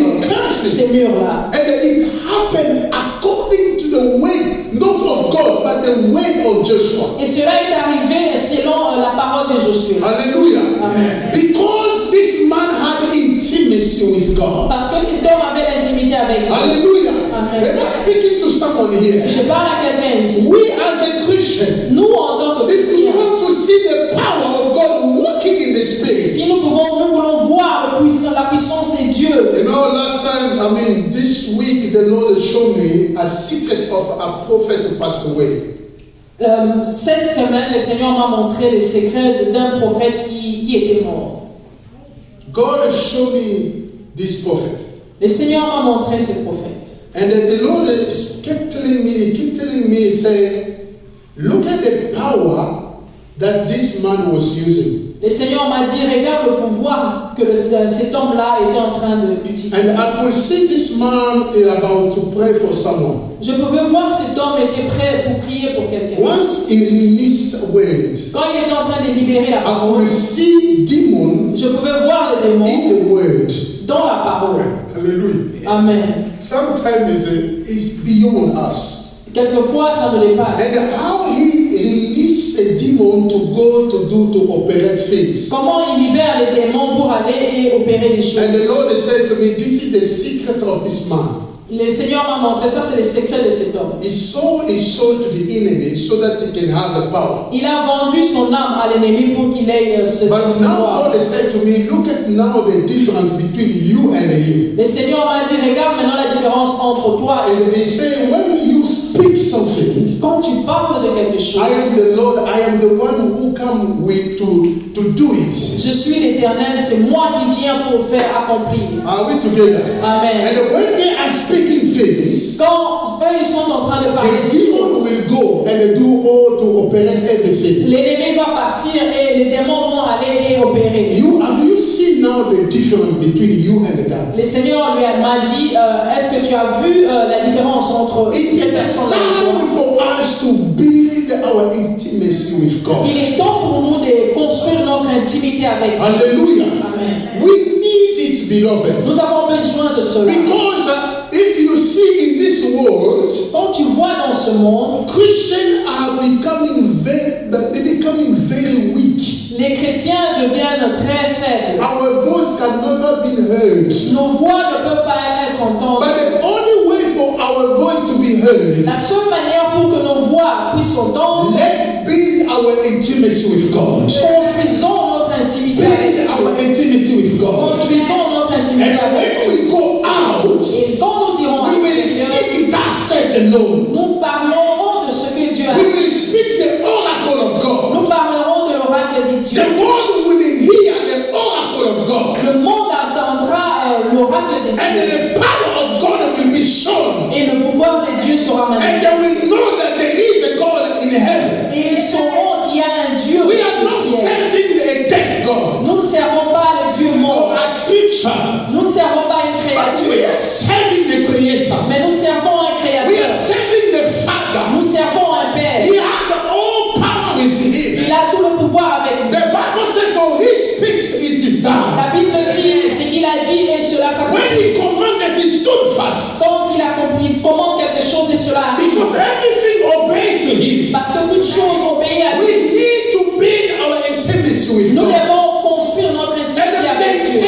ces murs-là. And it happened according to the way, not of God, but the way of Joshua. Et cela est arrivé selon la parole de Josué. Hallelujah. Amen. Because this man had intimacy with God. Parce que cet homme avait l'intimité avec Dieu. Hallelujah. Amen. And I'm speaking to someone here. Je parle à quelqu'un ici. We as a Christian, Nous, en tant que if we chrétiens, want to see the power of God working in the spirit, si nous voulons voir la puissance this week the Lord showed me a secret of a prophet who passed away. Cette semaine, le Seigneur m'a montré les secrets d'un prophète qui était mort. God showed me this prophet. Le Seigneur m'a montré ce prophète. And the Lord kept telling me, say, look at the power that this man was using. Le Seigneur m'a dit, regarde le pouvoir que cet homme-là était en train d'utiliser. And I could see this man about to pray for someone. Je pouvais voir cet homme était prêt pour prier pour quelqu'un. Once he released a word, Quand il était en train de libérer la I parole, could see demon je pouvais voir les in démons the word. dans la parole. Hallelujah. Amen. Sometimes it's beyond us. Quelquefois, ça nous dépasse. And how he released a demon to operate things. Comment il libère les démons pour aller et opérer des choses. And the Lord said to me, this is the secret of this man. Le Seigneur m'a montré ça, c'est le secret de cet homme. He sold his soul to the enemy so that he can have the power. Il a vendu son âme à l'ennemi pour qu'il ait ce But now pouvoir. God said to me, look at now the difference between you and him. Le Seigneur m'a dit, regarde maintenant la différence entre toi et And he said, when you speak something, quand tu parles de quelque chose. I am the Lord, I am the one who come with to do it. Je suis l'Éternel, c'est moi qui viens pour faire accomplir. Are we together? Amen. And when they are speaking things, Quand eux ils sont en train de parler the des demon choses, will go and do all to operate everything. l'ennemi va partir et les démons vont aller et opérer. Have you seen now the difference between you and God? Le Seigneur lui m'a dit, est-ce que tu as vu la différence entre It is ces personnes-là et toi? time for us to build our intimacy with God. Il est temps pour nous de construire notre intimité avec Dieu. Hallelujah. Amen. We need it, beloved. Nous avons besoin de cela. Because if you see in this world, Quand tu vois dans ce monde, Christians are becoming very weak. les chrétiens deviennent très faibles. Our voice can never be heard. Nos voix ne peuvent pas être But entendues. the only way for our voice to be heard, La seule manière pour que nos voix puissent s'entendre, let's build our intimacy with God. construisons notre intimité avec Build our Dieu. intimacy with God. Construisons notre intimité And avec when Dieu. we go out, Et quand nous irons à we will l'extérieur, speak that said the Lord. nous parlerons de ce que Dieu a We dit. will speak the oracle of God. Nous parlerons de l'oracle de Dieu. The world will hear the oracle of God. Le monde entendra l'oracle de And Dieu. the power of God will be shown. Et le pouvoir de Dieu sera And they manifesté. will know that there is a God in heaven. Et ils sauront qu'il y a un Dieu We are au not ciel. serving a deaf God Nous ne servons pas le Dieu or mort. a creature, Nous ne servons pas une but we créature. are serving the Creator. Mais nous servons un We are créateur. serving the Father. Nous servons un Père. He has all power with him. Il a tout le pouvoir avec nous. The Bible says, for he speaks, it is done. La Bible dit ce qu'il a dit et cela When s'accomplit. he commanded, he stood fast. Quand il accomplit, il commande quelque chose et cela arrive. Because everything obeyed to him. Parce que toute chose obéit à We Dieu. need to build our intimacy with Nous God. devons construire notre intimité avec Dieu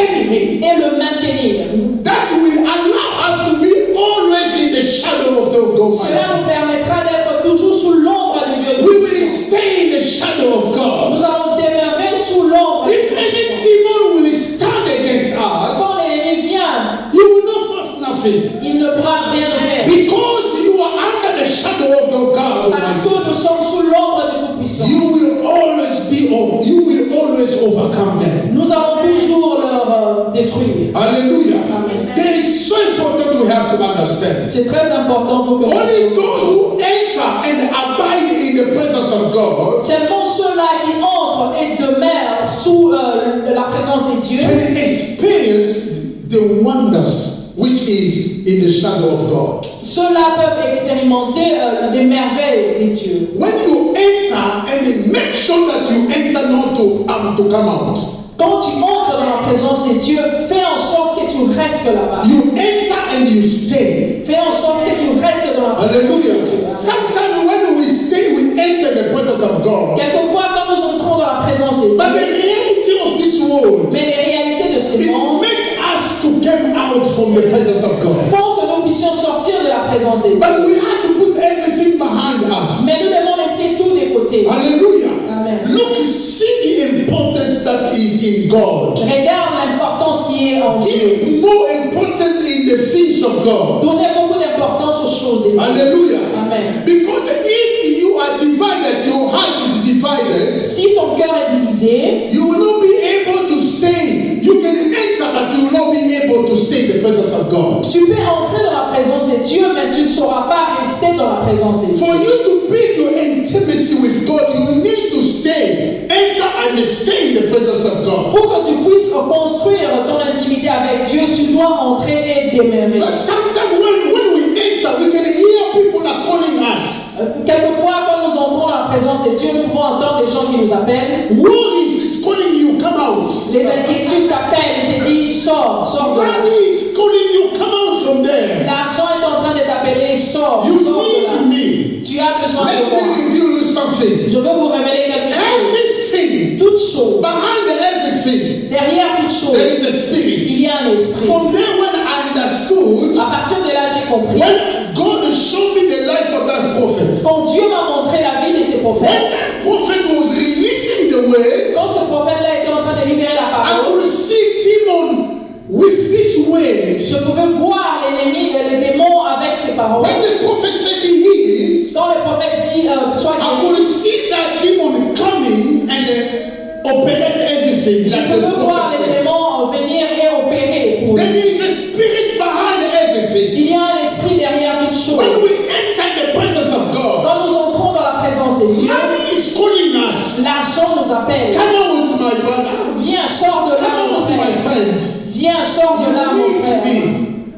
et le maintenir. That will allow us to be always in the shadow of the Cela God. nous permettra d'être toujours sous l'ombre de Dieu. We will stay in the shadow of God. Nous allons demeurer sous l'ombre de If Dieu. any demon will stand against Quand us, l'ennemi vient, you will not force nothing. il ne pourra rien faire. Because you are under the shadow of the God Parce Almighty, que nous sommes sous l'ombre de Tout-Puissant. you will always overcome them. Nous allons toujours leur détruire. Hallelujah. Amen. That is so important we have to understand. C'est très important pour que nous Only those who enter and abide in the presence of God seulement ceux-là qui entrent et demeurent sous la présence de Dieu can experience the wonders which is in the shadow of God. ceux-là peuvent expérimenter les merveilles de Dieu. When you enter and make sure that you enter not to come out. Quand tu entres dans la présence de Dieu, fais en sorte que tu restes là-bas. You enter and you stay. Fais en sorte que tu restes dans la présence de Hallelujah. Dieu. Sometimes when we stay, we enter the presence of God. Quelquefois, quand nous entrons dans la présence de But the Dieu, reality of this world, mais les réalités de ce it monde makes us to come out from the presence of God. font que nous puissions sortir de la présence de Dieu. But we have to put everything behind us. Mais nous devons laisser tout de côté. Hallelujah. Amen. Look, see the importance that is in God. Regarde l'importance qui est en Dieu. Give more importance in the things of God. Donnez beaucoup d'importance aux choses de Dieu. Hallelujah. Amen. Because if you are divided, your heart is divided, Si ton cœur est divisé, you will not be able to stay. You can enter, but you will not be able to stay in the presence of God. tu peux entrer dans la présence de Dieu, mais tu ne sauras pas rester dans la présence de Dieu. For you to build your intimacy with God, you need to stay, enter and stay in the presence of God. Pour que tu puisses construire ton intimité avec Dieu, tu dois entrer et demeurer. But sometimes when we enter, we can hear people are calling us. Quelquefois, quand nous entrons dans la présence de Dieu, nous pouvons entendre des gens qui nous appellent. Worries is calling you, come out. Les inquiétudes t'appellent et te disent sors de là. Money is calling you, come out from there. L'argent est en train de t'appeler, sors You de là. need me. Tu as besoin Let de moi. me reveal you something. Je veux vous révéler quelque chose. Everything, Toute chose, behind everything, derrière toute chose, there is a il spirit. y a un esprit. From there, when I understood, À partir de là, j'ai compris. when God showed me the life of that prophet, Quand Dieu m'a montré la vie de ces when prophètes, that prophet was releasing the word, quand ce prophète-là était en train de libérer la I parole, could see demon with this word. je pouvais voir l'ennemi et les démons avec ces paroles. When the prophet said be healed, Quand le prophète dit sois I guéri, could see that demon coming and operate everything je that the pouvais voir prophet les said. démons venir et opérer pour There lui. is a spirit behind everything. Il y a un esprit derrière toute chose. When we enter the presence of God, Quand nous entrons dans la présence de Dieu, money is calling us. l'argent nous appelle. Come on with my brother. Viens, sors de là, Come mon on with my frère. friends. Viens, sors de là, mon frère.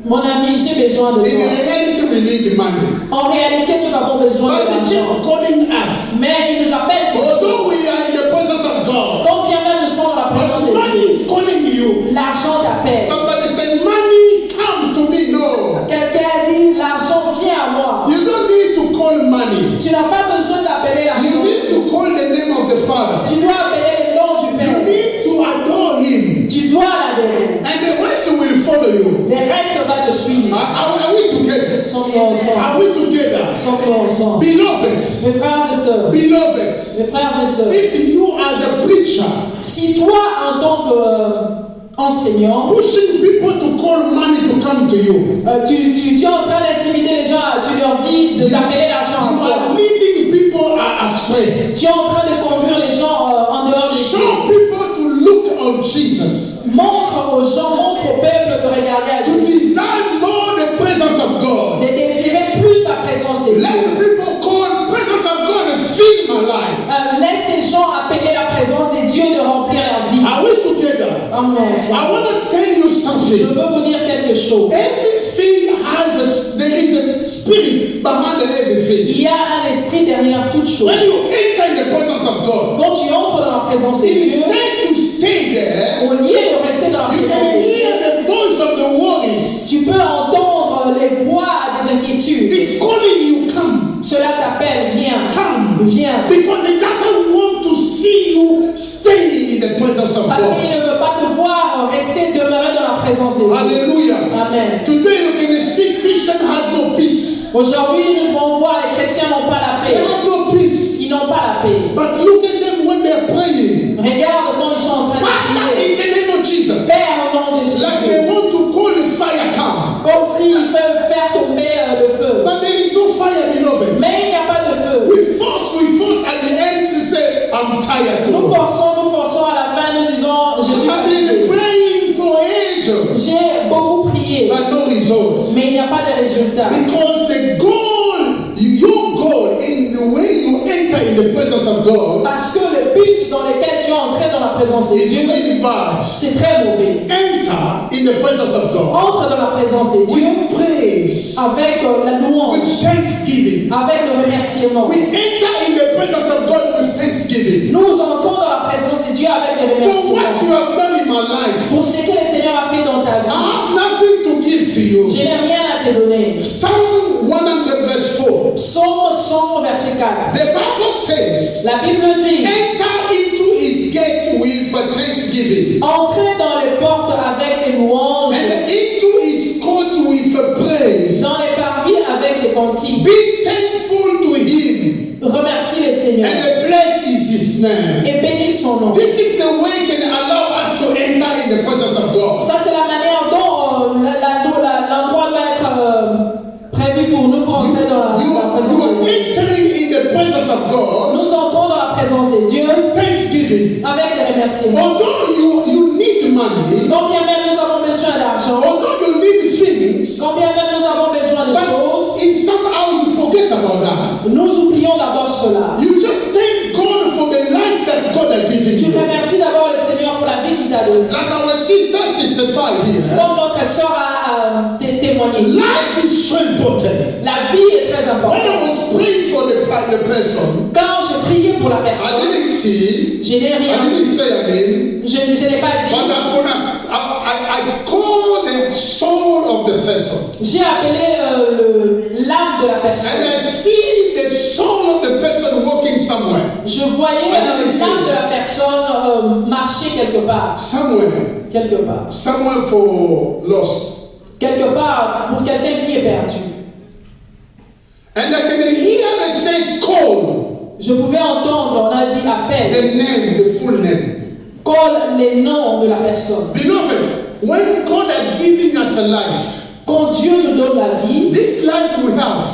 Mon ami, j'ai besoin de In toi. reality, we need the money. En réalité, nous avons besoin de But they keep l'argent. calling us. Mais il nous appelle toujours. Although we are in the presence of God, Quand bien même nous sommes dans la présence but de money Dieu, is calling you. l'argent t'appelle. Somebody said, money, come to me. No. Quelqu'un a dit, l'argent vient à moi. You don't need to call money. Tu n'as pas besoin d'appeler You l'argent. need to call the name of the Father. Tu dois appeler le nom du You Père. need to adore Him. Tu dois l'adorer. And the rest will follow you. Le reste va te suivre. Are we together? Sommes-nous ensemble. Are we together? Sommes-nous ensemble. Beloved, Mes frères et sœurs. beloved, Mes frères et sœurs. if you as a preacher Si toi, en tant qu'enseignant, pushing people to call money to come to you, tu es en train d'intimider les gens, tu leur dis d'appeler l'argent you à toi. are leading people astray. Tu es en train de conduire les gens en dehors de Dieu. Show people to look on Jesus, Montre aux gens, montre au peuple de regarder à to Jésus. desire more the presence of God. De désirer plus la présence de Let Dieu. people call presence of God and fill my life. Laisse les gens appeler la présence de Dieu de remplir leur vie. Are we together? Amen. I want to tell you Je something. veux vous dire quelque chose. Everything there is a spirit behind everything. Il y a un esprit derrière toute chose. When you enter in the presence of God, Quand tu entres dans la présence de Dieu, instead to stay there, au lieu de rester dans la you présence can de Dieu, hear the voice of the worries. tu peux entendre les voix des inquiétudes. It's calling you, come, Cela t'appelle, viens, come. viens. Because it doesn't want to see you staying in the presence of Parce qu'il God. ne veut pas te voir rester demeuré dans la présence de Dieu. Hallelujah. Amen. Today you can see Christian has no peace. Aujourd'hui, nous devons voir les chrétiens n'ont pas la They paix. have no peace. Ils n'ont pas la paix. But look at them when they're praying. Regarde quand ils sont en train de Father, prier. in the name of Jesus. Père, au nom de Jésus. Like they want to call the fire come. Comme s'ils veulent faire tomber le feu. But there is no fire, beloved. Mais il n'y a pas de feu. We force at the end to say, I'm tired Nous too. forçons à la fin, nous disons, je suis I've been fatigué. praying for ages, J'ai beaucoup prié, but no results. mais il n'y a pas de résultat. Because the goal, your goal in the way you enter in the presence of God Parce que le but dans lequel tu es entré dans la présence de is Dieu, really bad. c'est très mauvais. Enter in the presence of God Entre dans la présence de Dieu with praise, avec la louange, with thanksgiving. avec le remerciement. We enter in the presence of God with thanksgiving. Nous entrons dans la présence de Dieu avec des For what you remerciements. have done in my life, Pour ce que le Seigneur a fait dans ta I vie, have nothing to give to you. je n'ai rien à te donner. Psalm 100 verse 4. Psaume 100, verset 4. The Bible says, La Bible dit, enter into his gate with thanksgiving entrez dans les portes avec les louanges, and into his court with praise. dans les parvis avec les cantiques. Be thankful to him Remercie le Seigneur and bless his name. et bénis son nom. This is the way can allow us to enter in the presence of God. Ça, c'est la manière dont présence de Dieu with thanksgiving. avec des remerciements. Although you need money, Quand bien même nous avons besoin d'argent, although you need things, quand bien même nous avons besoin de choses, but in somehow you forget about that. nous oublions d'abord cela. You just thank God for the life that God has given Tu you. remercies d'abord le Seigneur pour la vie qu'il t'a donnée. Like our sister testified here, Comme notre sœur a témoigné. life is so important. La vie est très When importante. I was praying for the person, Quand je priais pour la I personne, didn't see, je n'ai I rien. didn't say a name, Je n'ai pas dit. but I called the soul of the person. J'ai appelé l'âme de la And personne. I see the soul of the person walking somewhere. Je voyais l'âme de la personne marcher quelque part. Quelque part. Somewhere for lost. Quelque part pour quelqu'un qui est perdu. And I can hear they say call, Je pouvais entendre, on a dit appel. the name, the full name. Call les noms de la personne. Beloved, when God has given us a life, Quand Dieu nous donne la vie, this life we have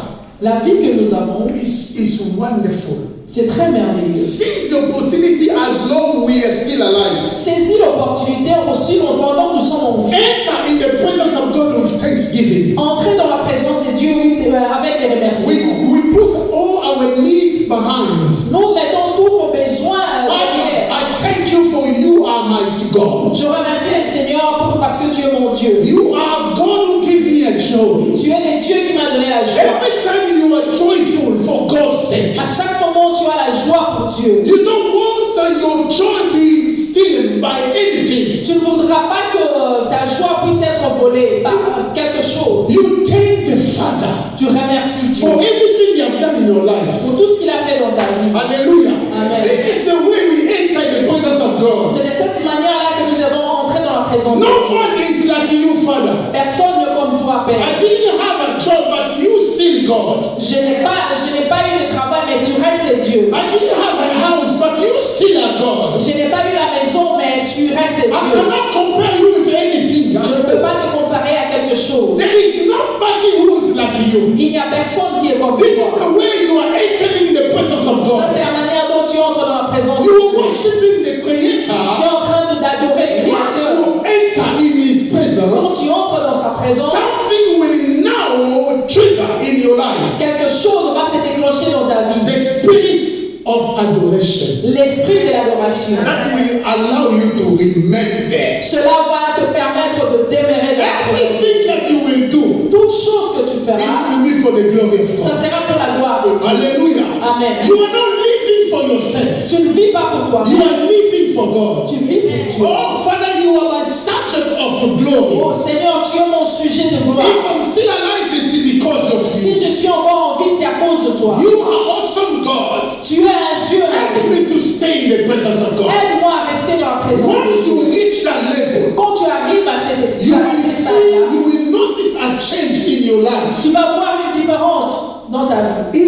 la vie que nous avons, is wonderful. c'est très merveilleux. Seize the opportunity as long we are still alive. Saisis l'opportunité aussi longtemps que nous sommes en vie. Enter in the presence of God with thanksgiving. Entrer dans la présence de Dieu avec des remerciements. We put all our needs behind. Nous mettons tous nos besoins derrière. I thank you for you are mighty God. Je remercie le Seigneur parce que tu es mon Dieu. You are God who give me a joy. Tu es le Dieu qui m'a donné la joie. Every time you are joyful for God's sake. À chaque moment, tu as la joie pour Dieu. You don't want your joy be stolen by anything. Tu ne voudras pas que ta joie puisse être volée par quelque chose. You thank the Father Tu remercies Dieu for everything you have done in your life. pour tout ce qu'il a fait dans ta vie. Hallelujah. Amen. This is the way we enter the presence of God. C'est de cette manière-là que nous devons entrer dans la présence de No Dieu. one is like you, Father. Personne ne comme toi, Père. I didn't have a job, but you still God. Je n'ai pas eu de travail, mais tu restes Dieu. I didn't have a house, but you still are God. Je n'ai pas eu la maison, mais tu restes I Dieu. cannot compare you with anything. Je ne peux pas te comparer à quelque chose. There is nobody who is like you. Il n'y a personne qui est comme This is toi. the way you are entering in the presence of Ça, God. c'est la manière dont tu entres dans la présence de You are Dieu. worshiping the Tu es Creator. en train d'adorer le Once Créateur. you enter in His Quand presence, tu entres dans sa présence, something will now trigger in your life. quelque chose va se déclencher dans ta vie. The spirit of adoration. L'esprit de l'adoration. That will allow you to remain there. Cela va te permettre de demeurer dans la présence. Everything that you will do, Toute chose que tu feras, it will be for the glory of ça God. sera pour la gloire de Dieu. Hallelujah. Amen. You are not living for yourself. Tu ne vis pas pour toi. You are living for God. Tu vis pour Dieu. Oh, Father, you are my subject of glory. Oh Seigneur, tu es mon sujet de gloire. If I'm still alive, it's because of Si you. je suis encore en vie, c'est à cause de toi. You are awesome, God. Tu es un Dieu Help merveilleux. me to stay in the presence of God. Aide-moi à rester dans la présence Once de you Dieu. reach that level, Quand tu arrives à you ces will stades-là, you will notice a change in your life. tu vas voir une différence dans ta vie.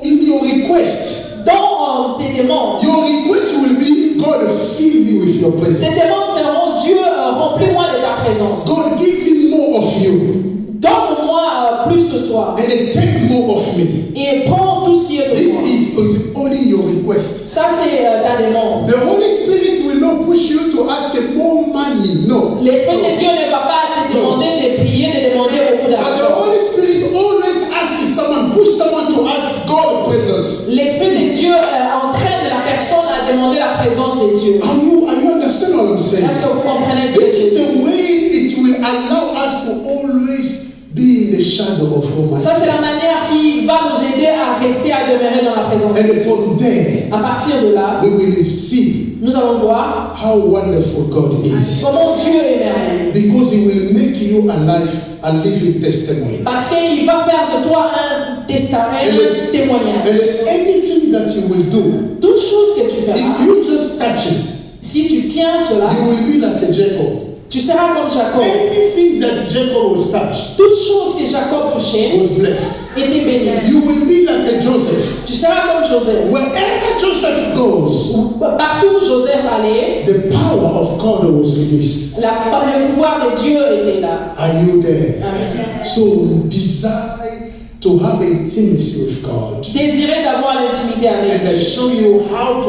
In your request. Dans tes demandes. Your request will be, God, fill me with your Tes presence. demandes seront Dieu, remplis-moi de ta présence. God, give me more of you. Donne-moi plus de toi. And then take more of me. Et prends tout ce qui est de This toi. is only your request. Ça, c'est ta demande. The Holy Spirit will not push you to ask more money. No. L'Esprit de Dieu ne va pas te demander de prier, de demander beaucoup But the d'argent. Holy Spirit always asks someone, push someone to ask God presence. L'Esprit de Dieu entraîne la personne à demander la présence de Dieu. Are you understand what I'm saying? Est-ce que vous comprenez ce que This je is dis? the way it will allow us to always be in the shadow of Almighty. Ça, c'est la manière qui va nous aider à rester, à demeurer dans la présence de And Dieu. from there, À partir de là, we will see nous allons voir how wonderful God is. comment Dieu est merveilleux. Because He will make you a living testimony. Parce qu'il va faire de toi un testament, un témoignage. And anything that you will do, Toute chose que tu feras, if you just touch it, si tu tiens cela, you will be like a Jacob. tu seras comme Jacob. Anything that Jacob was touched Toute chose que Jacob touchait was blessed. était bénie. You will be like a Joseph. Tu seras comme Joseph. Wherever Joseph goes, Partout où Joseph allait, the power of God was released. le pouvoir de Dieu était là. Are you there? Amen. So desire to have intimacy with God. Désirer d'avoir l'intimité avec And I Dieu. show you how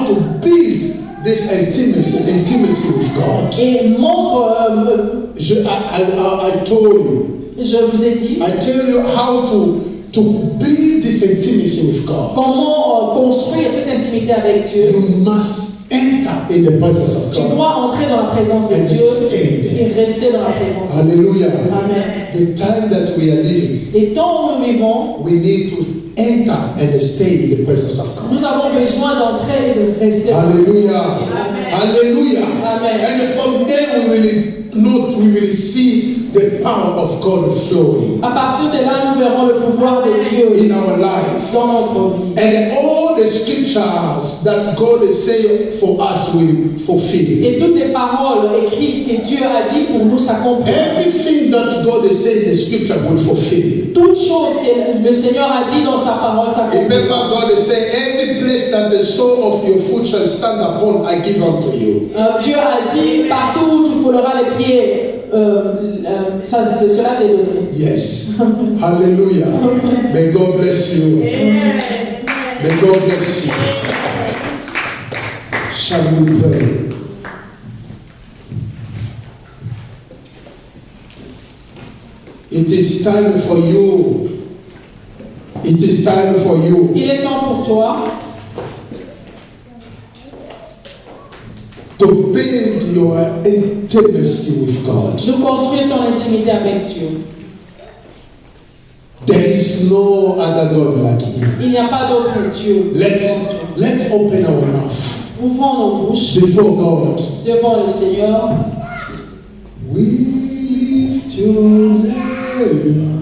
to build this intimacy with God. Et montre, I told you. je vous ai dit, I tell you how to build this intimacy with God. comment construire cette intimité avec Dieu. You must enter in the presence of Tu God. dois entrer dans la présence de And Dieu stay there. et rester dans la présence de Dieu. Hallelujah. Amen. The time that we are living, Les temps où nous vivons, we need to enter and stay in the presence of God. nous avons besoin d'entrer et de rester. Hallelujah. Hallelujah. Amen. And from there we will see the power of God flowing À partir de là, nous verrons le pouvoir de Dieu in our life. dans notre vie. And all the scriptures that God is saying for us will fulfill. Et toutes les paroles écrites que Dieu a dit pour nous s'accomplissent. Everything that God is saying in the scripture will fulfill. Toute chose que le Seigneur a dit dans sa parole s'accomplissent. Remember, God is saying, every place that the sole of your foot shall stand upon, I give unto you. Dieu a dit, partout où tu fouleras les pieds, cela t'est donné. Yes. Hallelujah. May God bless you. May God bless you. Shall we pray? It is time for you. It is time for you Il est temps pour toi to build your intimacy with God. de construire ton intimité avec Dieu. There is no other God like Him. Il n'y a pas d'autre Dieu. Let's open our mouth Ouvrons nos bouches before God. devant le Seigneur. We lift your name.